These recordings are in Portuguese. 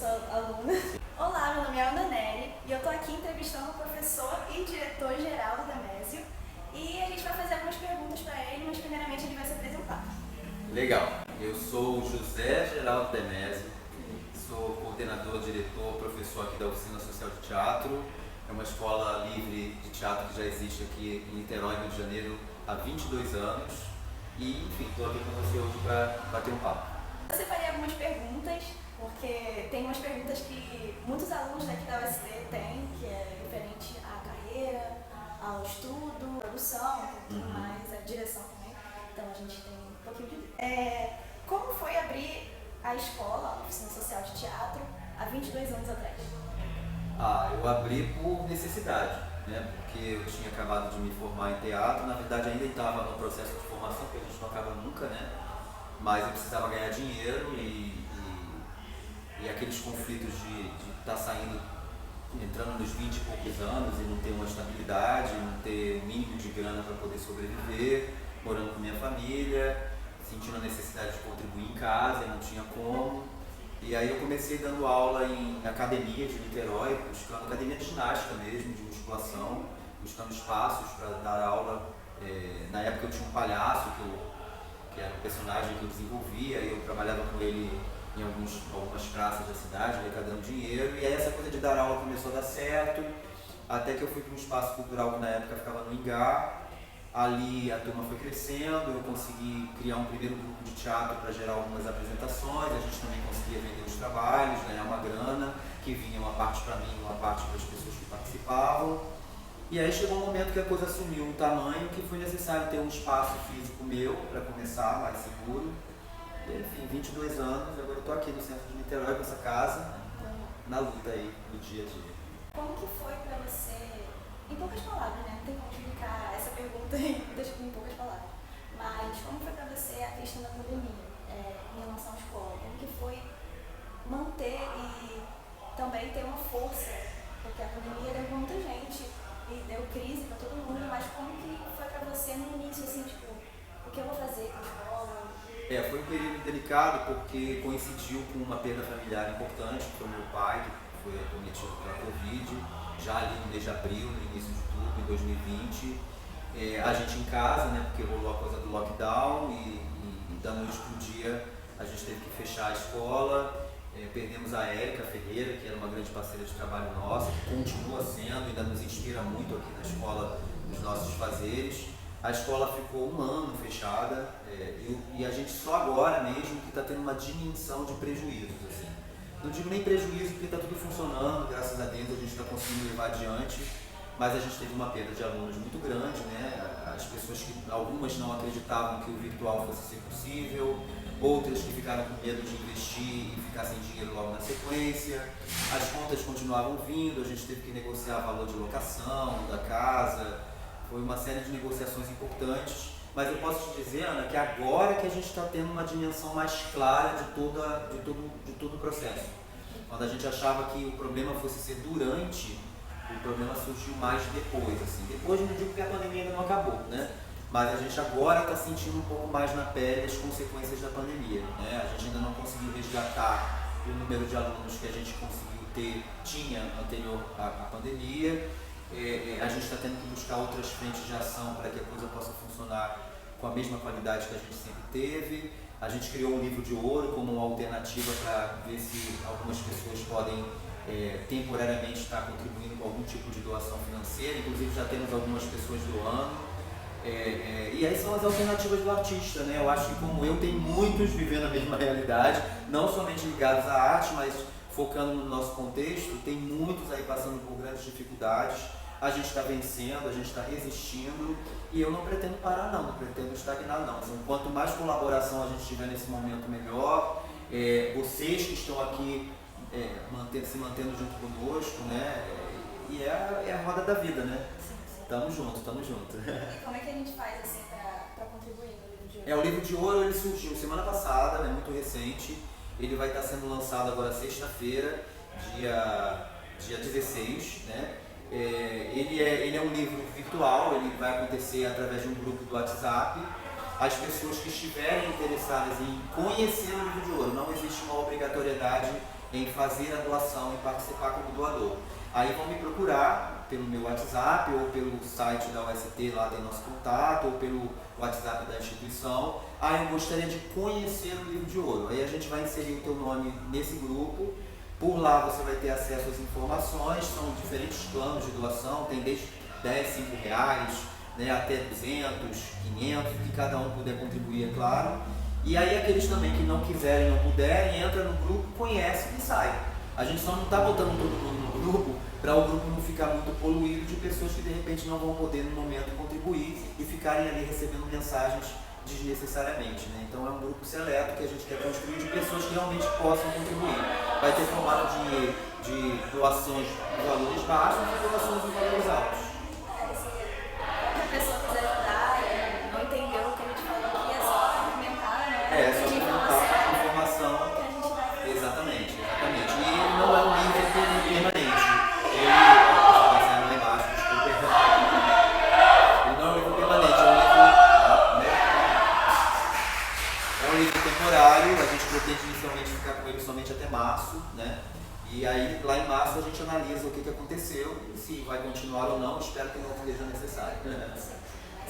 sou aluna. Olá, meu nome é Ana Nery e eu tô aqui entrevistando o professor e diretor-geral do Demésio. E a gente vai fazer algumas perguntas para ele, mas primeiramente ele vai se apresentar. Legal, eu sou o José Geraldo Demésio, sou coordenador, diretor, professor aqui da Oficina Social de Teatro. É uma escola livre de teatro que já existe aqui em Niterói, Rio de Janeiro, há 22 anos. E, enfim, estou aqui com você hoje para bater um papo. Eu separei algumas perguntas, porque tem umas perguntas que muitos alunos daqui da UST têm, que é referente à carreira, ao estudo, produção, tudo mais, a direção também. Então a gente tem um pouquinho de... Como foi abrir a escola, a Oficina Social de Teatro, há 22 anos atrás? Eu abri por necessidade, né? Porque eu tinha acabado de me formar em teatro, na verdade ainda estava no processo de formação, que a gente não acaba nunca, né? Mas eu precisava ganhar dinheiro e aqueles conflitos de estar saindo, entrando nos 20 e poucos anos e não ter uma estabilidade, não ter mínimo de grana para poder sobreviver, morando com minha família, sentindo a necessidade de contribuir em casa e não tinha como. E aí eu comecei dando aula em academia de Niterói, buscando academia de ginástica mesmo, de musculação, buscando espaços para dar aula. Na época eu tinha um palhaço que era um personagem que eu desenvolvia, e eu trabalhava com ele em algumas praças da cidade, arrecadando dinheiro, e aí essa coisa de dar aula começou a dar certo, até que eu fui para um espaço cultural que na época ficava no Ingá. Ali a turma foi crescendo, eu consegui criar um primeiro grupo de teatro para gerar algumas apresentações, a gente também conseguia vender os trabalhos, ganhar uma grana, que vinha uma parte para mim e uma parte para as pessoas que participavam. E aí chegou um momento que a coisa assumiu um tamanho que foi necessário ter um espaço físico meu para começar, mais seguro. E, enfim, 22 anos, agora eu estou aqui no centro de Niterói com essa casa, na luta aí, no dia a dia. Como que foi para você, em poucas palavras, né? Não tem como explicar essa pergunta em poucas palavras, mas como foi para você a questão da pandemia em relação à escola? Como que foi manter e também ter uma força? Porque a pandemia deu muita gente e deu crise para todo mundo, mas como que foi para você no início, assim, tipo, o que eu vou fazer com a escola? Foi um período delicado porque coincidiu com uma perda familiar importante, que foi meu pai, que foi acometido pela Covid, já ali no mês de abril, no início de tudo, em 2020. A gente em casa, né, porque rolou a coisa do lockdown e da noite pro dia a gente teve que fechar a escola. Perdemos a Érica Ferreira, que era uma grande parceira de trabalho nossa, que continua sendo, ainda nos inspira muito aqui na escola nos nossos fazeres. A escola ficou um ano fechada e a gente só agora mesmo que está tendo uma dimensão de prejuízos. Assim. Não digo nem prejuízo porque está tudo funcionando, graças a Deus a gente está conseguindo levar adiante, mas a gente teve uma perda de alunos muito grande, né? As pessoas que algumas não acreditavam que o virtual fosse ser possível, outras que ficaram com medo de investir e ficar sem dinheiro logo na sequência. As contas continuavam vindo, a gente teve que negociar valor de locação da casa. Foi uma série de negociações importantes, mas eu posso te dizer, Ana, que agora que a gente está tendo uma dimensão mais clara de todo o processo. Quando a gente achava que o problema fosse ser durante, o problema surgiu mais depois. Assim. Depois não digo que a pandemia ainda não acabou, né? Mas a gente agora está sentindo um pouco mais na pele as consequências da pandemia. Né? A gente ainda não conseguiu resgatar o número de alunos que a gente tinha anterior à pandemia. A gente está tendo que buscar outras frentes de ação para que a coisa possa funcionar com a mesma qualidade que a gente sempre teve. A gente criou um livro de ouro como uma alternativa para ver se algumas pessoas podem temporariamente estar contribuindo com algum tipo de doação financeira. Inclusive já temos algumas pessoas doando. E aí são as alternativas do artista, né? Eu acho que como eu, tem muitos vivendo a mesma realidade, não somente ligados à arte, mas focando no nosso contexto, tem muitos aí passando por grandes dificuldades. A gente está vencendo, a gente está resistindo e eu não pretendo parar não pretendo estagnar não. Então, quanto mais colaboração a gente tiver nesse momento, melhor. Vocês que estão aqui se mantendo junto conosco, né? E é a roda da vida, né? Tamo junto. E como é que a gente faz assim para contribuir no livro de ouro? O livro de ouro ele surgiu semana passada, né? Muito recente. Ele vai estar sendo lançado agora sexta-feira, dia 16, né? Ele é um livro virtual, ele vai acontecer através de um grupo do WhatsApp. as pessoas que estiverem interessadas em conhecer o livro de ouro. Não existe uma obrigatoriedade em fazer a doação, em participar como doador. Aí vão me procurar pelo meu WhatsApp ou pelo site da UST, lá tem nosso contato, ou pelo WhatsApp da instituição. Eu gostaria de conhecer o livro de ouro. Aí a gente vai inserir o teu nome nesse grupo. Por lá você vai ter acesso às informações, são diferentes planos de doação, tem desde 10, 5 reais, né, até 200, 500, que cada um puder contribuir, é claro. E aí aqueles também que não quiserem, não puderem, entra no grupo, conhece e sai. A gente só não está botando todo mundo no grupo para o grupo não ficar muito poluído de pessoas que de repente não vão poder no momento contribuir e ficarem ali recebendo mensagens desnecessariamente, né? Então é um grupo seleto que a gente quer construir de pessoas que realmente possam contribuir. Vai ter formato de doações de valores baixos e doações de valores altos. Se a pessoa quiser ajudar e não entendeu o que a gente falou aqui, é só comentar, né? É só comentar a informação. Exatamente. E ele não é um livro permanente. Ele lá embaixo, desculpa. Ele não é um livro permanente, é um livro temporário. A gente pretende inicialmente ficar com ele somente até março, né? E aí lá em março a gente analisa o que aconteceu e se vai continuar ou não. Espero que não seja necessário. Mas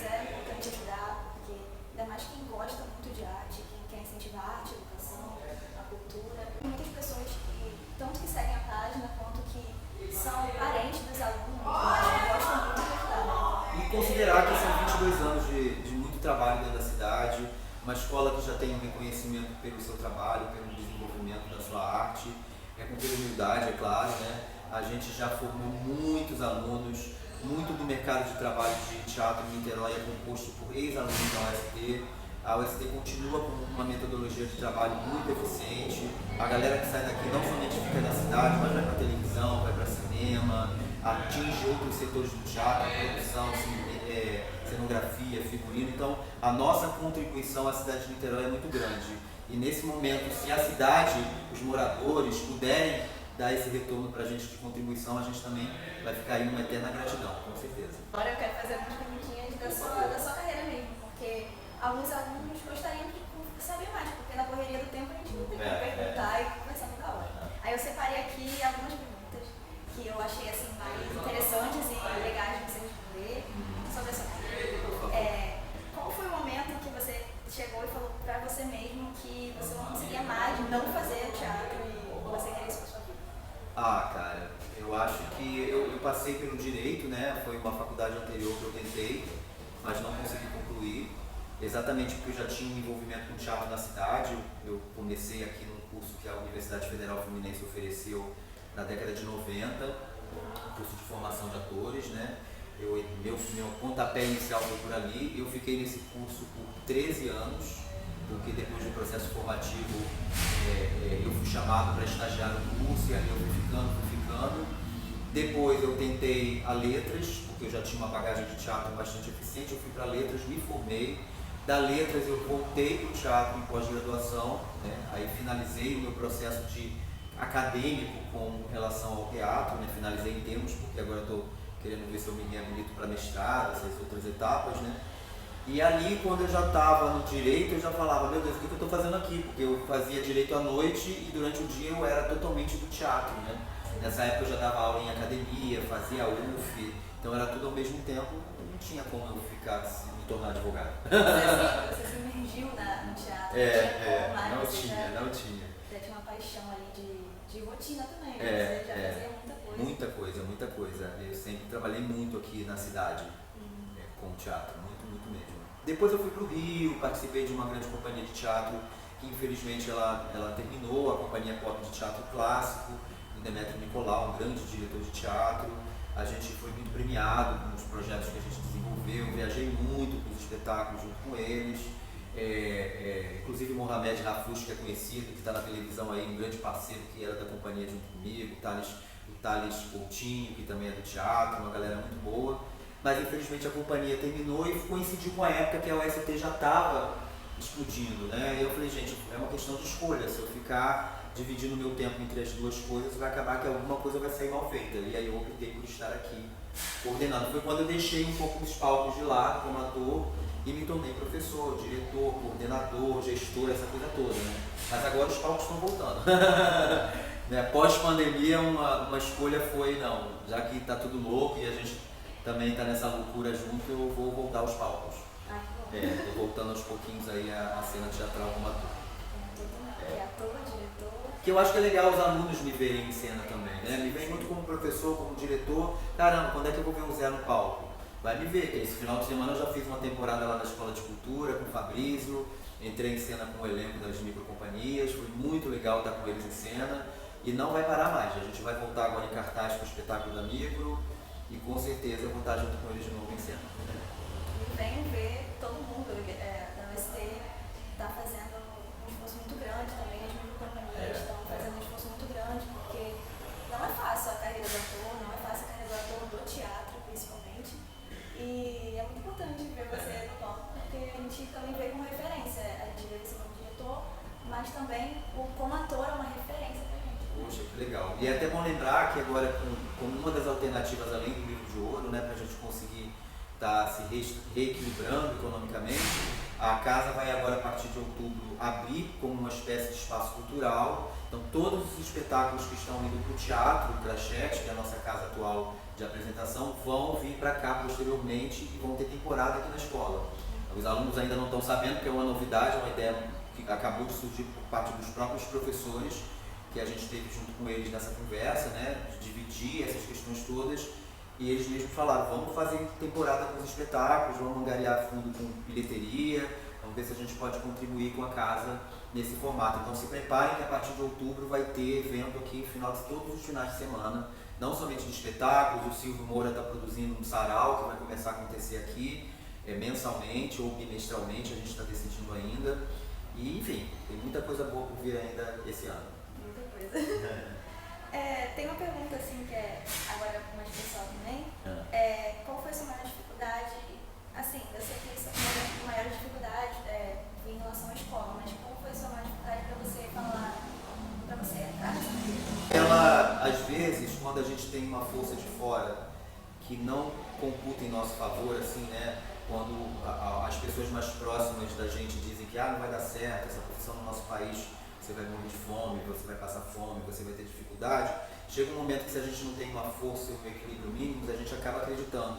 é importante ajudar, porque ainda mais quem gosta muito de arte, quem quer incentivar a arte, a educação, a cultura. Muitas pessoas que seguem a página, quanto que são parentes dos alunos, mas gostam muito de ajudar. E considerar que são 22 anos de muito trabalho dentro da cidade, uma escola que já tem um reconhecimento pelo seu trabalho, pelo desenvolvimento da sua arte, com toda humildade, é claro, né? A gente já formou muitos alunos, muito do mercado de trabalho de teatro em Niterói é composto por ex-alunos da UST. A UST continua com uma metodologia de trabalho muito eficiente. A galera que sai daqui não somente fica na cidade, mas vai para televisão, vai para cinema, atinge outros setores do teatro, produção, cenografia, figurino. Então, a nossa contribuição à cidade de Niterói é muito grande. E nesse momento, se a cidade, os moradores puderem dar esse retorno para a gente de contribuição, a gente também vai ficar aí numa eterna gratidão, com certeza. Agora eu quero fazer algumas perguntinhas da sua carreira mesmo, porque alguns alunos gostariam de saber mais, porque na correria do tempo a gente não tem como perguntar e conversar toda hora. Aí eu separei aqui algumas perguntas que eu achei assim, mais interessantes e legais de você responder sobre a sua carreira. Qual foi o momento em que você chegou e falou para você mesmo que você não conseguia mais não fazer teatro e você queria isso para sua vida? Cara, eu acho que eu passei pelo direito, né? Foi uma faculdade anterior que eu tentei, mas não consegui concluir. Exatamente porque eu já tinha um envolvimento com teatro na cidade. Eu comecei aqui num curso que a Universidade Federal Fluminense ofereceu na década de 90, curso de formação de atores, né? Meu pontapé inicial foi por ali. Eu fiquei nesse curso por 13 anos, porque depois do processo formativo eu fui chamado para estagiar no curso e ali eu fui ficando. Depois eu tentei a letras, porque eu já tinha uma bagagem de teatro bastante eficiente. Eu fui para letras, me formei. Da letras eu voltei para o teatro em pós-graduação, né? Aí finalizei o meu processo acadêmico com relação ao teatro, né? Finalizei em termos, porque agora estou querendo ver se eu me reabilito para mestrado, essas outras etapas, né? E ali, quando eu já estava no direito, eu já falava, meu Deus, o que eu estou fazendo aqui? Porque eu fazia direito à noite e durante o dia eu era totalmente do teatro, né? Nessa época eu já dava aula em academia, fazia UF, então era tudo ao mesmo tempo, não tinha como eu me tornar advogado. Você se imergiu no teatro? Não tinha. Já tinha uma paixão ali de rotina também, né? Você já fazia muita coisa. Eu sempre trabalhei muito aqui na cidade com teatro, muito mesmo. Depois eu fui para o Rio, participei de uma grande companhia de teatro que infelizmente ela terminou, a Companhia Pop de Teatro Clássico, do Demetrio Nicolau, um grande diretor de teatro. A gente foi muito premiado com os projetos que a gente desenvolveu, viajei muito com os espetáculos junto com eles. Inclusive Mohamed Rafouch, que é conhecido, que está na televisão aí, um grande parceiro que era da companhia junto comigo, o Thales Coutinho, que também é do teatro, uma galera muito boa. Mas infelizmente a companhia terminou e coincidiu com a época que a UST já estava explodindo, né? E eu falei, gente, é uma questão de escolha, se eu ficar dividindo o meu tempo entre as duas coisas, vai acabar que alguma coisa vai sair mal feita. E aí eu optei por estar aqui coordenando. Foi quando eu deixei um pouco dos palcos de lado como ator e me tornei professor, diretor, coordenador, gestor, essa coisa toda, né? Mas agora os palcos estão voltando. Né? Pós-pandemia, uma escolha foi, não, já que está tudo louco e a gente também está nessa loucura junto, eu vou voltar aos palcos. Tô voltando aos pouquinhos aí a cena teatral como ator. Ator, diretor. Que eu acho que é legal os alunos me verem em cena também, né? Me veem muito como professor, como diretor. Caramba, quando é que eu vou ver um Zé no palco? Vai me ver, que esse final de semana eu já fiz uma temporada lá na Escola de Cultura com o Fabrício, entrei em cena com o elenco das microcompanhias, foi muito legal estar com eles em cena e não vai parar mais. A gente vai voltar agora em cartaz com o espetáculo da Micro e com certeza eu vou estar junto com eles de novo em cena. Vem ver todo mundo, da UST está fazendo um esforço muito grande também, as microcompanhias estão fazendo um esforço muito grande, porque não é fácil a carreira do ator, não é fácil a carreira do ator do teatro, principalmente. E é muito importante ver você no palco, porque a gente também vê como referência, a gente vê você como diretor, mas também como ator é uma referência pra gente. Poxa, que legal. E é até bom lembrar que agora, como uma das alternativas além do livro de ouro, né, para a gente conseguir estar se reequilibrando economicamente, a casa vai agora, a partir de outubro, abrir como uma espécie de espaço cultural. Então, todos os espetáculos que estão indo para o teatro, para a Chat, que é a nossa casa atual de apresentação, vão vir para cá posteriormente e vão ter temporada aqui na escola. Os alunos ainda não estão sabendo, porque é uma novidade, uma ideia que acabou de surgir por parte dos próprios professores, que a gente teve junto com eles nessa conversa, né, de dividir essas questões todas, e eles mesmos falaram, vamos fazer temporada com os espetáculos, vamos angariar fundo com bilheteria, vamos ver se a gente pode contribuir com a casa nesse formato. Então se preparem que a partir de outubro vai ter evento aqui todos os finais de semana, não somente de espetáculos. O Silvio Moura está produzindo um sarau que vai começar a acontecer aqui mensalmente ou bimestralmente, a gente está decidindo ainda. E enfim, tem muita coisa boa por vir ainda esse ano. Muita coisa. Tem uma pergunta assim que é agora mais pessoal também. Qual foi a sua maior dificuldade? Assim, eu sei que a maior dificuldade em relação à escola, mas qual foi a sua maior dificuldade para você falar, para você entrar nessa vida? Ela, às vezes, quando a gente tem uma força de fora que não computa em nosso favor, assim, né? Quando as pessoas mais próximas da gente dizem que não vai dar certo, essa profissão no nosso país, você vai morrer de fome, você vai passar fome, você vai ter dificuldade, chega um momento que se a gente não tem uma força e um equilíbrio mínimos, a gente acaba acreditando.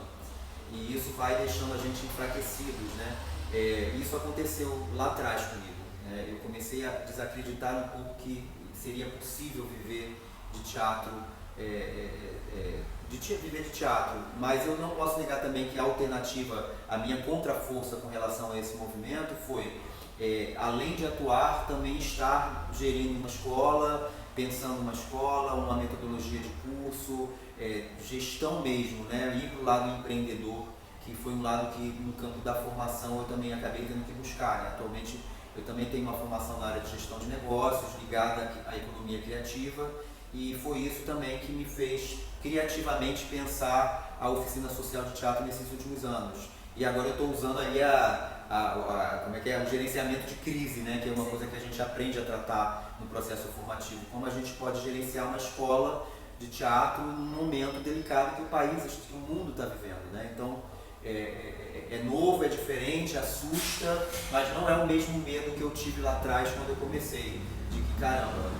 E isso vai deixando a gente enfraquecidos, né? Isso aconteceu lá atrás comigo, né? Eu comecei a desacreditar um pouco que seria possível viver de teatro, viver de teatro, mas eu não posso negar também que a alternativa, a minha contraforça com relação a esse movimento foi, além de atuar, também estar gerindo uma escola, pensando uma escola, uma metodologia de curso, gestão mesmo, né? Ir para o lado empreendedor, que foi um lado que no campo da formação eu também acabei tendo que buscar, né? Atualmente eu também tenho uma formação na área de gestão de negócios, ligada à economia criativa, e foi isso também que me fez criativamente pensar a oficina social de teatro nesses últimos anos. E agora eu estou usando aí o gerenciamento de crise, né? Que é uma coisa que a gente aprende a tratar no processo formativo. Como a gente pode gerenciar uma escola de teatro num momento delicado que o país, que o mundo está vivendo, né? Então, é novo, é diferente, assusta, mas não é o mesmo medo que eu tive lá atrás quando eu comecei. De que, caramba,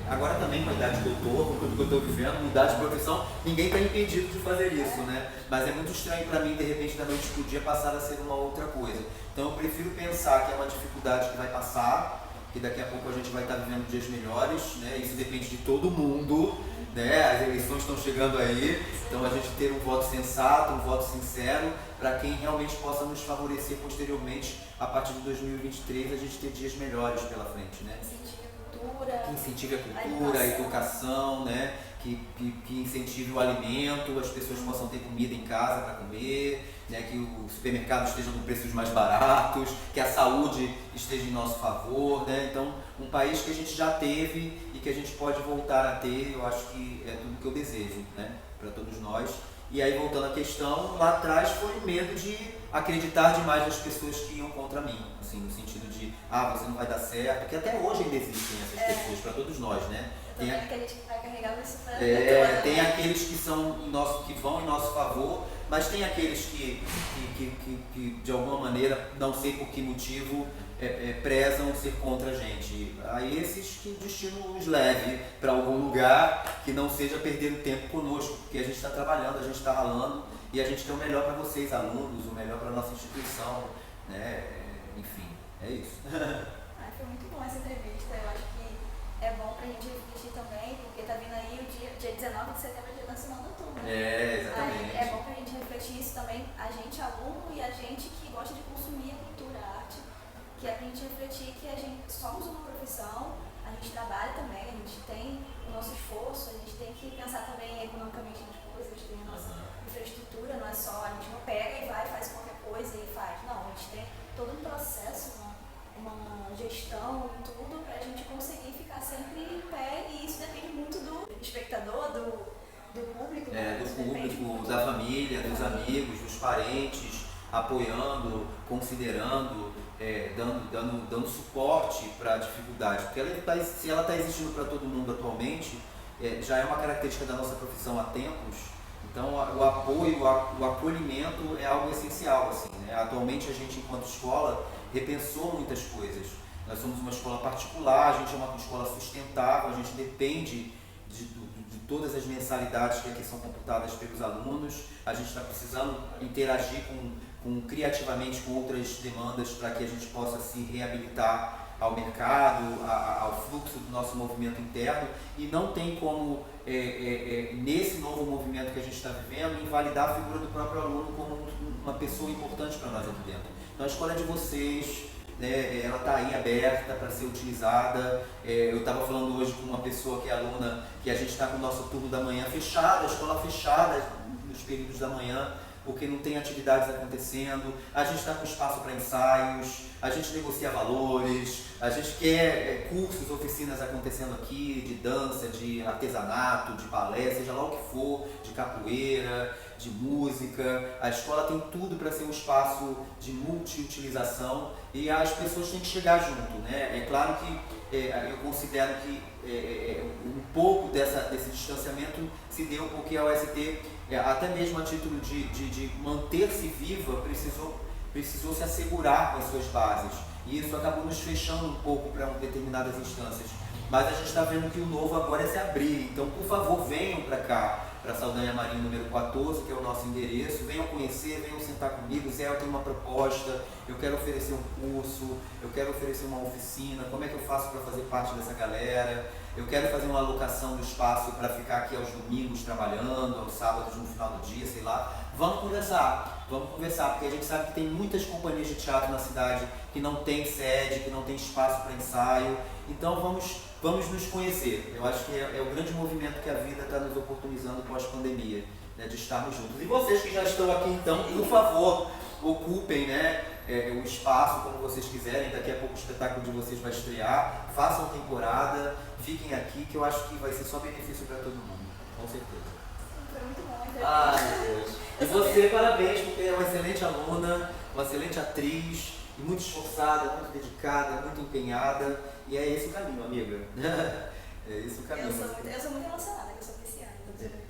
agora também com a idade que eu estou, com tudo que eu estou vivendo, mudar de profissão, ninguém está impedido de fazer isso, né? Mas é muito estranho para mim, de repente, da noite para o dia, passar a ser uma outra coisa. Então eu prefiro pensar que é uma dificuldade que vai passar, que daqui a pouco a gente vai estar vivendo dias melhores, né? Isso depende de todo mundo, né? As eleições estão chegando aí, então a gente ter um voto sensato, um voto sincero, para quem realmente possa nos favorecer posteriormente, a partir de 2023, a gente ter dias melhores pela frente, né? Que incentive a cultura, a educação, né? Que incentive o alimento, as pessoas possam ter comida em casa para comer, né? Que os supermercados estejam com preços mais baratos, que a saúde esteja em nosso favor, né? Então, um país que a gente já teve e que a gente pode voltar a ter, eu acho que é tudo que eu desejo, né? Para todos nós. E aí, voltando à questão, lá atrás foi o medo de acreditar demais nas pessoas que iam contra mim, assim, no sentido de, você não vai dar certo, que até hoje ainda existem essas pessoas, para todos nós, né? Que a gente vai carregar isso tem aqueles que vão em nosso favor, mas tem aqueles que de alguma maneira, não sei por que motivo, prezam ser contra a gente. Aí esses que o destino os leve para algum lugar que não seja perdendo tempo conosco, porque a gente está trabalhando, a gente está ralando e a gente quer o melhor para vocês, alunos, o melhor para a nossa instituição, né? Enfim, é isso. Foi muito bom essa entrevista, eu acho que é bom pra gente refletir também, porque tá vindo aí o dia 19 de setembro, Dia Nacional do Atum, né? Exatamente. Aí é bom pra gente refletir isso também, a gente aluno e a gente que gosta de consumir a cultura, a arte, que é pra gente refletir que a gente somos uma profissão, a gente trabalha também, a gente tem o nosso esforço, a gente tem que pensar também economicamente nas coisas, tem a nossa infraestrutura, não é só, a gente não pega e vai, faz qualquer coisa e faz, não, a gente tem todo um processo, uma gestão e tudo para a gente conseguir ficar sempre em pé, e isso depende muito do espectador, do público. Do público, da família, dos amigos, dos parentes, apoiando, considerando, dando suporte para a dificuldade. Porque se ela está existindo para todo mundo atualmente, já é uma característica da nossa profissão há tempos. Então o apoio, o acolhimento é algo essencial. Assim, né? Atualmente a gente, enquanto escola, repensou muitas coisas. Nós somos uma escola particular, a gente é uma escola sustentável, a gente depende de todas as mensalidades que aqui são computadas pelos alunos. A gente está precisando interagir criativamente com outras demandas para que a gente possa se reabilitar ao mercado, ao fluxo do nosso movimento interno, e não tem como, nesse novo movimento que a gente está vivendo, invalidar a figura do próprio aluno como uma pessoa importante para nós aqui dentro. Então a escola é de vocês, né, ela está aí aberta para ser utilizada. Eu estava falando hoje com uma pessoa que é aluna, que a gente está com o nosso turno da manhã fechado, a escola fechada nos períodos da manhã, porque não tem atividades acontecendo, a gente está com espaço para ensaios, a gente negocia valores, a gente quer cursos, oficinas acontecendo aqui, de dança, de artesanato, de balé, seja lá o que for, de capoeira, de música. A escola tem tudo para ser um espaço de multiutilização e as pessoas têm que chegar junto, né? É claro que eu considero que um pouco desse distanciamento se deu porque a UST, até mesmo a título de manter-se viva, precisou se assegurar com as suas bases. E isso acabou nos fechando um pouco para determinadas instâncias. Mas a gente está vendo que o novo agora é se abrir. Então, por favor, venham para cá, para Saldanha Marinho número 14, que é o nosso endereço. Venham conhecer, venham sentar comigo. Zé, eu tenho uma proposta, eu quero oferecer um curso, eu quero oferecer uma oficina, como é que eu faço para fazer parte dessa galera? Eu quero fazer uma alocação do espaço para ficar aqui aos domingos trabalhando, aos sábados no final do dia, sei lá. Vamos conversar, porque a gente sabe que tem muitas companhias de teatro na cidade que não tem sede, que não tem espaço para ensaio. Então vamos nos conhecer. Eu acho que é o grande movimento que a vida está nos oportunizando pós-pandemia, né, de estarmos juntos. E vocês que já estão aqui, então, por favor, ocupem, né, o espaço como vocês quiserem. Daqui a pouco o espetáculo de vocês vai estrear. Façam temporada, fiquem aqui, que eu acho que vai ser só benefício para todo mundo, com certeza. Foi muito bom. Meu Deus. E você, parabéns, porque é uma excelente aluna, uma excelente atriz, e muito esforçada, muito dedicada, muito empenhada. E é esse o caminho, amiga. É esse o caminho. Eu sou muito emocionada, que eu sou pisciana.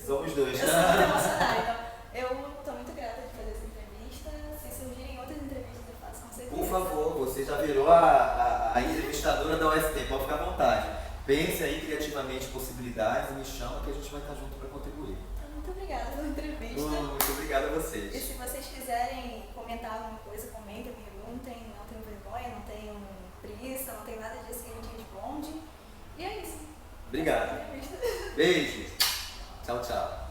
Somos dois. Eu sou muito emocionada, então eu estou muito grata de fazer essa entrevista. Se surgirem outras entrevistas, eu faço com certeza. Por favor, você já virou a entrevistadora da UST, pode ficar à vontade. Pense aí criativamente possibilidades e me chama que a gente vai estar junto para contribuir. Muito obrigada pela entrevista. Muito obrigado a vocês. E se vocês quiserem comentar alguma coisa, comentem, perguntem, não tenham vergonha, não tenham preguiça, não tem nada disso que a gente responde. E é isso. Obrigado. Beijo. Tchau, tchau.